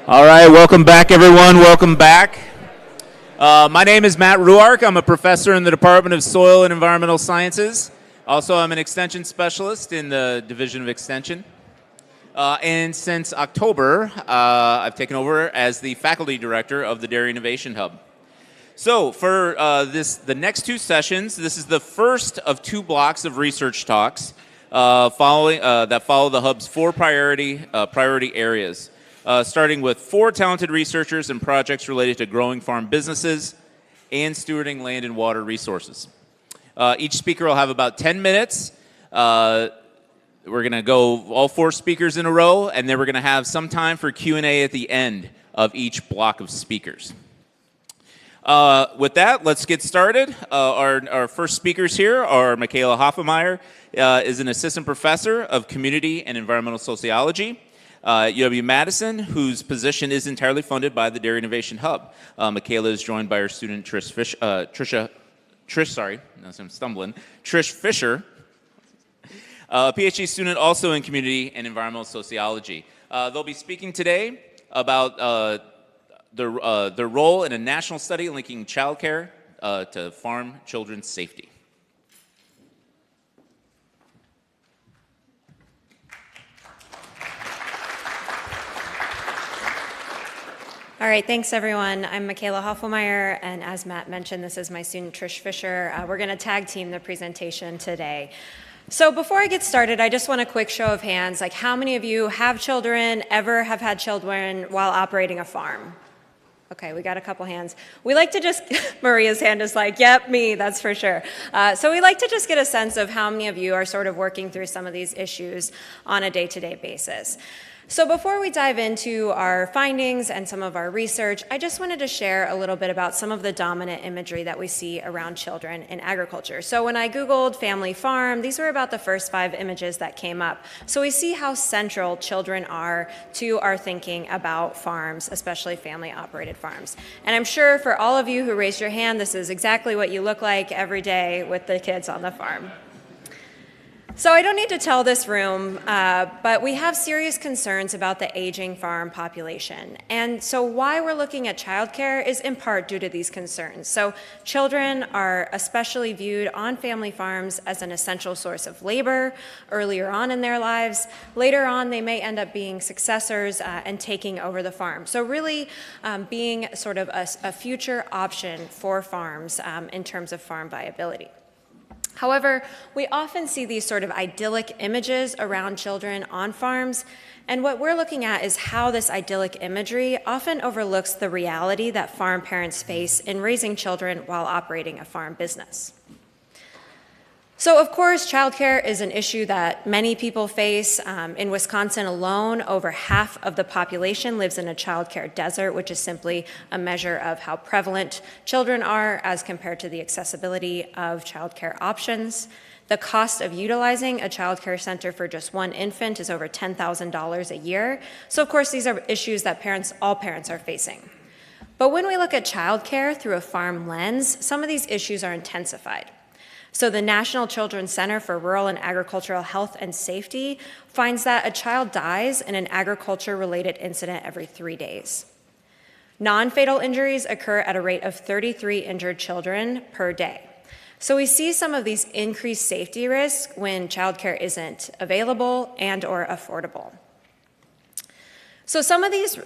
All right, welcome back, everyone. Welcome back. My name is Matt Ruark. I'm a professor in the Department of Soil and Environmental Sciences. Also, I'm an extension specialist in the Division of Extension. And since October, I've taken over as the faculty director of the Dairy Innovation Hub. So for the next two sessions, this is the first of two blocks of research talks that follow the Hub's four priority areas. Starting with 4 talented researchers and projects related to growing farm businesses and stewarding land and water resources. Each speaker will have about 10 minutes. We're going to go all 4 speakers in a row, and then we're going to have some time for Q&A at the end of each block of speakers. With that, let's get started. Our first speakers here are Michaela Hoffelmeyer, is an assistant professor of community and environmental sociology. UW-Madison, whose position is entirely funded by the Dairy Innovation Hub. Michaela is joined by her student Trish Fisher, a PhD student also in community and environmental sociology. They'll be speaking today about their role in a national study linking childcare to farm children's safety. All right, thanks everyone. I'm Michaela Hoffelmeyer, and as Matt mentioned, this is my student Trish Fisher. We're going to tag team the presentation today. So before I get started, I just want a quick show of hands, like how many of you have children, ever have had children while operating a farm? Okay, we got a couple hands. We like to just, Maria's hand is like, yep, me, that's for sure. So we like to just get a sense of how many of you are sort of working through some of these issues on a day-to-day basis. So before we dive into our findings and some of our research, I just wanted to share a little bit about some of the dominant imagery that we see around children in agriculture. So when I Googled family farm, these were about the first 5 images that came up. So we see how central children are to our thinking about farms, especially family-operated farms. And I'm sure for all of you who raised your hand, this is exactly what you look like every day with the kids on the farm. So I don't need to tell this room, but we have serious concerns about the aging farm population. And so why we're looking at childcare is in part due to these concerns. So children are especially viewed on family farms as an essential source of labor earlier on in their lives. Later on, they may end up being successors and taking over the farm. So really being sort of a future option for farms in terms of farm viability. However, we often see these sort of idyllic images around children on farms, and what we're looking at is how this idyllic imagery often overlooks the reality that farm parents face in raising children while operating a farm business. So of course, childcare is an issue that many people face. In Wisconsin alone, over half of the population lives in a childcare desert, which is simply a measure of how prevalent children are as compared to the accessibility of childcare options. The cost of utilizing a childcare center for just one infant is over $10,000 a year. So of course, these are issues that all parents are facing. But when we look at childcare through a farm lens, some of these issues are intensified. So the National Children's Center for Rural and Agricultural Health and Safety finds that a child dies in an agriculture-related incident every 3 days. Non-fatal injuries occur at a rate of 33 injured children per day. So we see some of these increased safety risks when childcare isn't available and or affordable. So some of these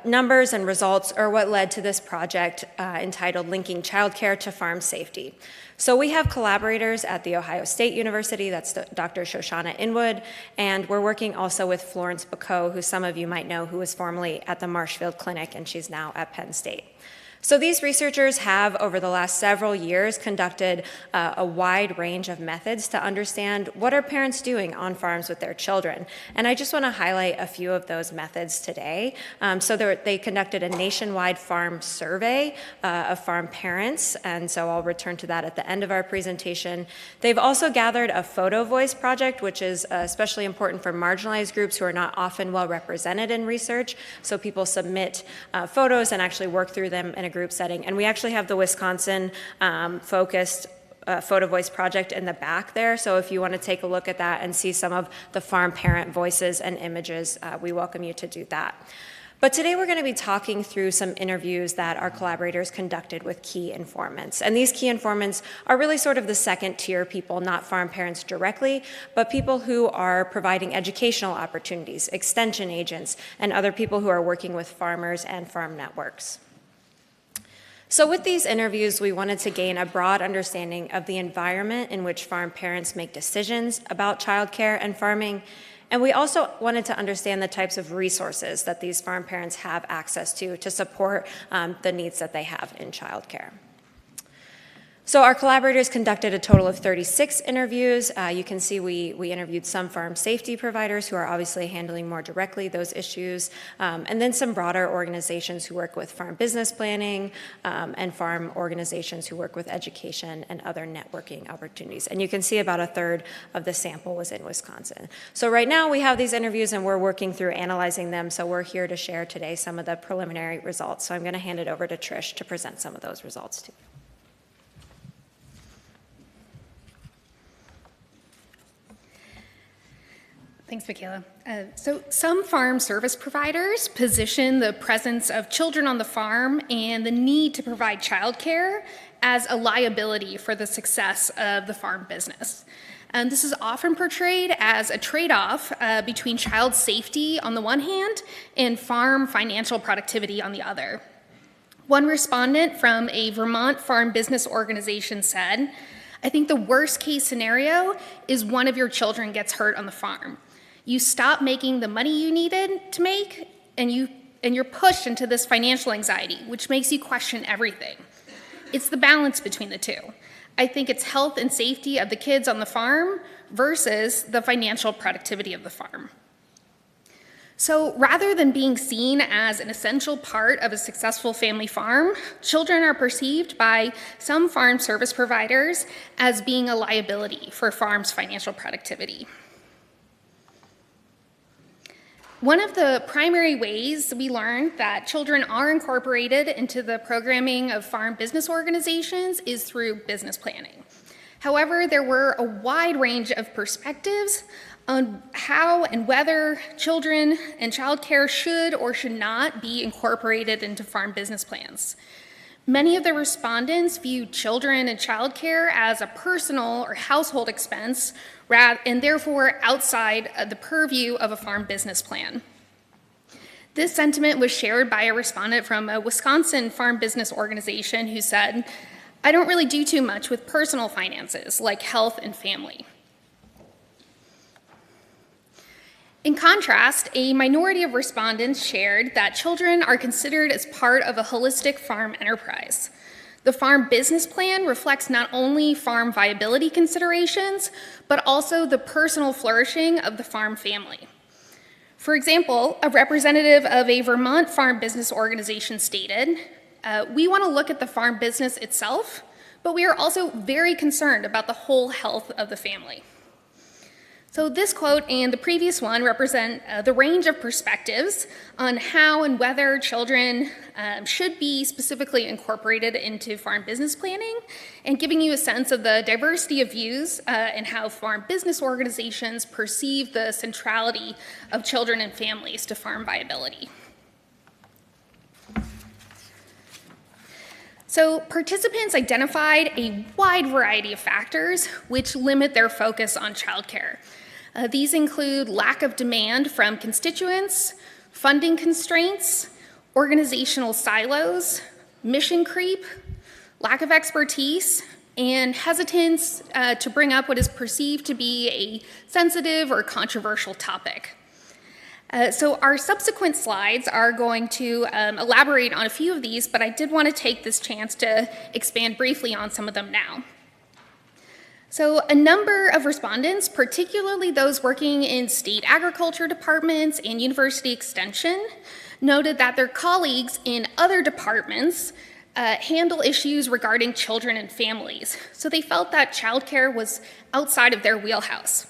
numbers and results are what led to this project entitled Linking Childcare to Farm Safety. So we have collaborators at The Ohio State University, that's Dr. Shoshana Inwood, and we're working also with Florence Bacot, who some of you might know, who was formerly at the Marshfield Clinic, and she's now at Penn State. So these researchers have, over the last several years, conducted a wide range of methods to understand what are parents doing on farms with their children. And I just want to highlight a few of those methods today. So they conducted a nationwide farm survey of farm parents, and so I'll return to that at the end of our presentation. They've also gathered a photo voice project, which is especially important for marginalized groups who are not often well represented in research. So people submit photos and actually work through them in a group setting. And we actually have the Wisconsin focused photo voice project in the back there. So if you want to take a look at that and see some of the farm parent voices and images, we welcome you to do that. But today we're going to be talking through some interviews that our collaborators conducted with key informants. And these key informants are really sort of the second tier people, not farm parents directly, but people who are providing educational opportunities, extension agents, and other people who are working with farmers and farm networks. So with these interviews, we wanted to gain a broad understanding of the environment in which farm parents make decisions about childcare and farming. And we also wanted to understand the types of resources that these farm parents have access to support the needs that they have in childcare. So our collaborators conducted a total of 36 interviews. You can see we interviewed some farm safety providers who are obviously handling more directly those issues, and then some broader organizations who work with farm business planning, and farm organizations who work with education and other networking opportunities. And you can see about a third of the sample was in Wisconsin. So right now we have these interviews and we're working through analyzing them, so we're here to share today some of the preliminary results. So I'm going to hand it over to Trish to present some of those results to you. Thanks, Michaela. So some farm service providers position the presence of children on the farm and the need to provide childcare as a liability for the success of the farm business. This is often portrayed as a trade-off between child safety on the one hand and farm financial productivity on the other. One respondent from a Vermont farm business organization said, "I think the worst case scenario is one of your children gets hurt on the farm. You stop making the money you needed to make, and you're pushed into this financial anxiety, which makes you question everything. It's the balance between the two. I think it's health and safety of the kids on the farm versus the financial productivity of the farm." So rather than being seen as an essential part of a successful family farm, children are perceived by some farm service providers as being a liability for farms' financial productivity. One of the primary ways we learned that children are incorporated into the programming of farm business organizations is through business planning. However, there were a wide range of perspectives on how and whether children and childcare should or should not be incorporated into farm business plans. Many of the respondents viewed children and childcare as a personal or household expense, and therefore outside of the purview of a farm business plan. This sentiment was shared by a respondent from a Wisconsin farm business organization who said, "I don't really do too much with personal finances like health and family." In contrast, a minority of respondents shared that children are considered as part of a holistic farm enterprise. The farm business plan reflects not only farm viability considerations, but also the personal flourishing of the farm family. For example, a representative of a Vermont farm business organization stated, "We want to look at the farm business itself, but we are also very concerned about the whole health of the family." So this quote and the previous one represent the range of perspectives on how and whether children should be specifically incorporated into farm business planning, and giving you a sense of the diversity of views and how farm business organizations perceive the centrality of children and families to farm viability. So participants identified a wide variety of factors which limit their focus on childcare. These include lack of demand from constituents, funding constraints, organizational silos, mission creep, lack of expertise, and hesitance to bring up what is perceived to be a sensitive or controversial topic. So our subsequent slides are going to elaborate on a few of these, but I did want to take this chance to expand briefly on some of them now. So a number of respondents, particularly those working in state agriculture departments and university extension, noted that their colleagues in other departments handle issues regarding children and families. So they felt that childcare was outside of their wheelhouse.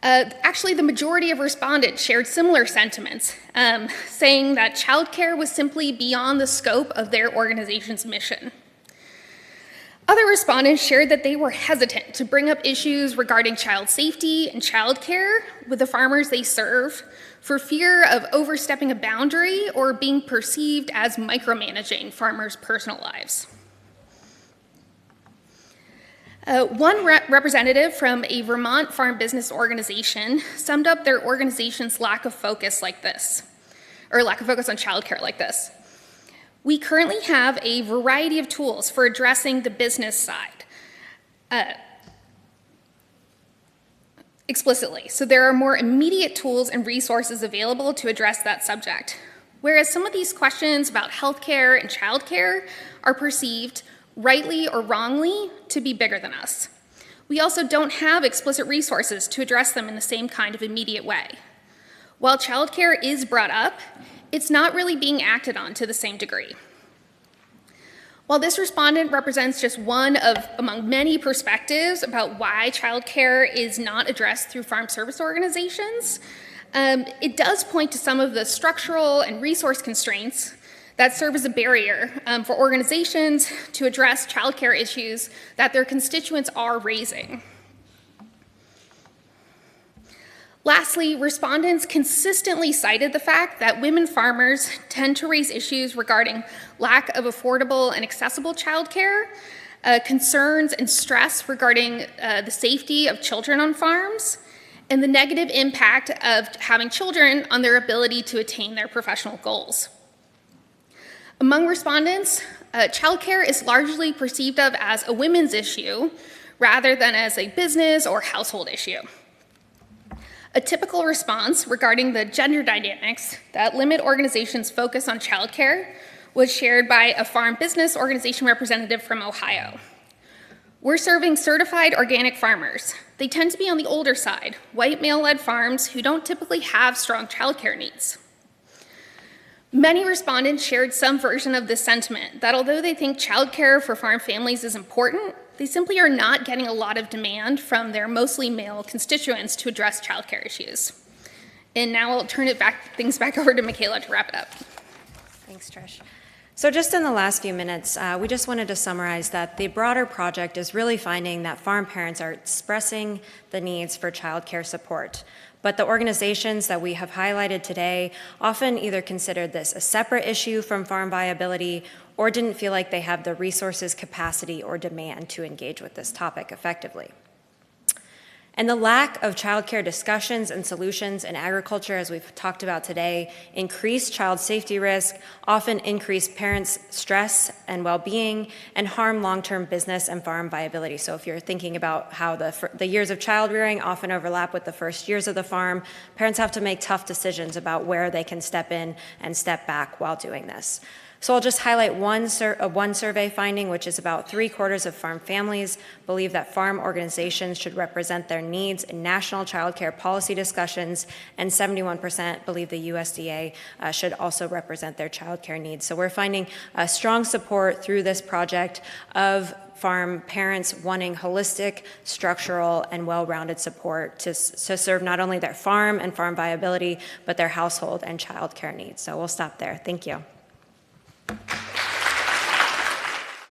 Actually, the majority of respondents shared similar sentiments, saying that childcare was simply beyond the scope of their organization's mission. Other respondents shared that they were hesitant to bring up issues regarding child safety and childcare with the farmers they serve for fear of overstepping a boundary or being perceived as micromanaging farmers' personal lives. One representative from a Vermont farm business organization summed up their organization's lack of focus like this, or lack of focus on childcare like this. We currently have a variety of tools for addressing the business side explicitly. So there are more immediate tools and resources available to address that subject. Whereas some of these questions about healthcare and childcare are perceived, rightly or wrongly, to be bigger than us. We also don't have explicit resources to address them in the same kind of immediate way. While childcare is brought up, it's not really being acted on to the same degree. While this respondent represents just one of among many perspectives about why childcare is not addressed through farm service organizations, it does point to some of the structural and resource constraints that serve as a barrier for organizations to address childcare issues that their constituents are raising. Lastly, respondents consistently cited the fact that women farmers tend to raise issues regarding lack of affordable and accessible childcare, concerns and stress regarding the safety of children on farms, and the negative impact of having children on their ability to attain their professional goals. Among respondents, childcare is largely perceived of as a women's issue rather than as a business or household issue. A typical response regarding the gender dynamics that limit organizations' focus on childcare was shared by a farm business organization representative from Ohio. We're serving certified organic farmers. They tend to be on the older side, white male-led farms who don't typically have strong childcare needs. Many respondents shared some version of this sentiment, that although they think childcare for farm families is important, they simply are not getting a lot of demand from their mostly male constituents to address childcare issues. And now I'll turn things back over to Michaela to wrap it up. Thanks, Trish. So just in the last few minutes, we just wanted to summarize that the broader project is really finding that farm parents are expressing the needs for childcare support. But the organizations that we have highlighted today often either considered this a separate issue from farm viability or didn't feel like they have the resources, capacity, or demand to engage with this topic effectively. And the lack of childcare discussions and solutions in agriculture, as we've talked about today, increase child safety risk, often increase parents' stress and well-being, and harm long-term business and farm viability. So if you're thinking about how the years of child rearing often overlap with the first years of the farm, parents have to make tough decisions about where they can step in and step back while doing this. So I'll just highlight one survey finding, which is about 3/4 of farm families believe that farm organizations should represent their needs in national child care policy discussions, and 71% believe the USDA should also represent their child care needs. So we're finding strong support through this project of farm parents wanting holistic, structural, and well-rounded support to serve not only their farm and farm viability, but their household and child care needs. So we'll stop there. Thank you.